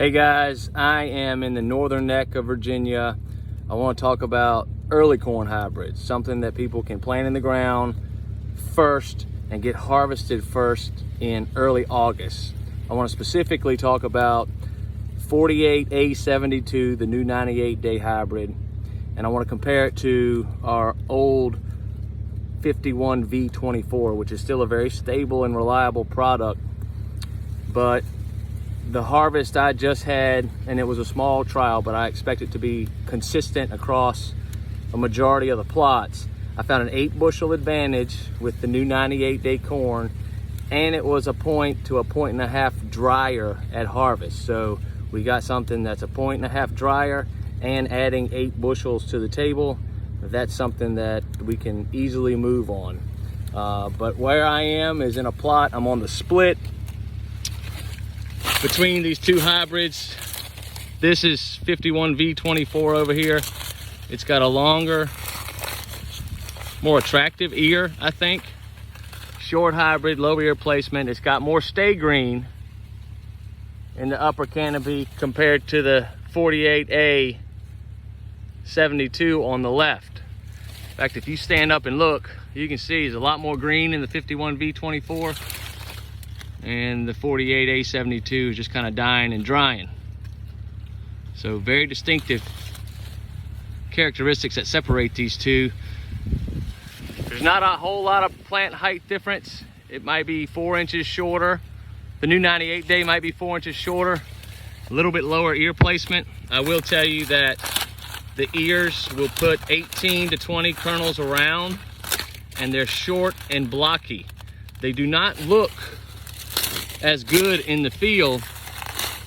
Hey guys, I am in the northern neck of Virginia. I want to talk about early corn hybrids, something that people can plant in the ground first and get harvested first in early August. I want to specifically talk about 48A72, the new 98-day hybrid, and I want to compare it to our old 51V24, which is still a very stable and reliable product. But the harvest I just had, and it was a small trial, but I expect it to be consistent across a majority of the plots. I found an 8-bushel advantage with the new 98-day corn, and it was a point to a point and a half drier at harvest. So we got something that's a point and a half drier and adding 8 bushels to the table. That's something that we can easily move on. But where I am is in a plot. I'm on the split between these two hybrids. This is 51V24 over here. It's got a longer, more attractive ear, I think. Short hybrid, low ear placement. It's got more stay green in the upper canopy compared to the 48A72 on the left. In fact, if you stand up and look, you can see there's a lot more green in the 51V24. And the 48A72 is just kind of dying and drying. So very distinctive characteristics that separate these two. There's not a whole lot of plant height difference. It might be 4 inches shorter. The new 98-day might be 4 inches shorter. A little bit lower ear placement. I will tell you that the ears will put 18 to 20 kernels around, and they're short and blocky. They do not look as good in the field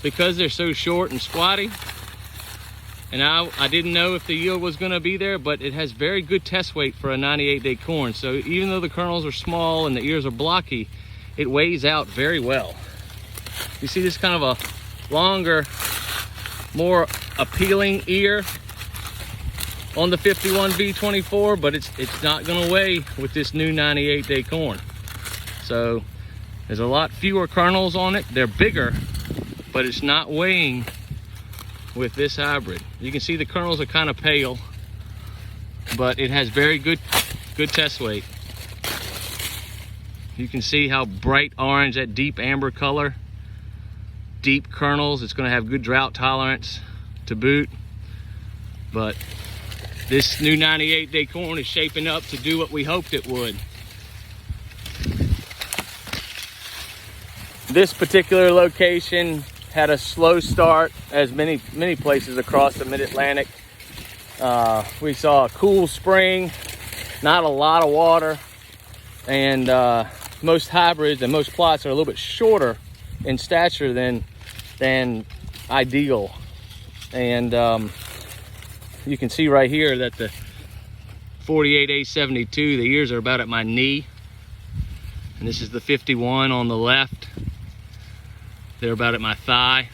because they're so short and squatty. And I didn't know if the yield was going to be there, but it has very good test weight for a 98-day corn. So even though the kernels are small and the ears are blocky, it weighs out very well. You see this kind of a longer, more appealing ear on the 51V24, but it's not going to weigh with this new 98-day corn. So there's a lot fewer kernels on it. They're bigger, but it's not weighing with this hybrid. You can see the kernels are kind of pale, but it has very good test weight. You can see how bright orange, that deep amber color, deep kernels. It's going to have good drought tolerance to boot. But this new 98-day corn is shaping up to do what we hoped it would. This particular location had a slow start, as many places across the Mid-Atlantic. We saw a cool spring, not a lot of water, and most hybrids and most plots are a little bit shorter in stature than ideal. And you can see right here that the 48A72, the ears are about at my knee, and this is the 51 on the left. They're about at my thigh.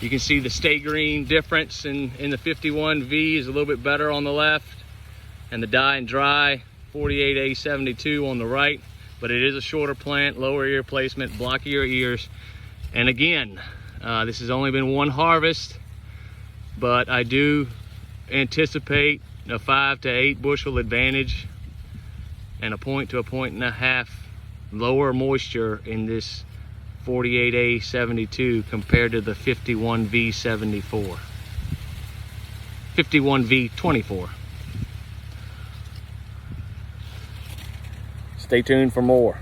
You can see the stay green difference in the 51V is a little bit better on the left, and the die and dry 48A72 on the right. But it is a shorter plant, lower ear placement, blockier ears. And again, this has only been one harvest, but I do anticipate a 5 to 8 bushel advantage and a point to a point and a half lower moisture in this 48A72 compared to the 51V24. 51V24. Stay tuned for more.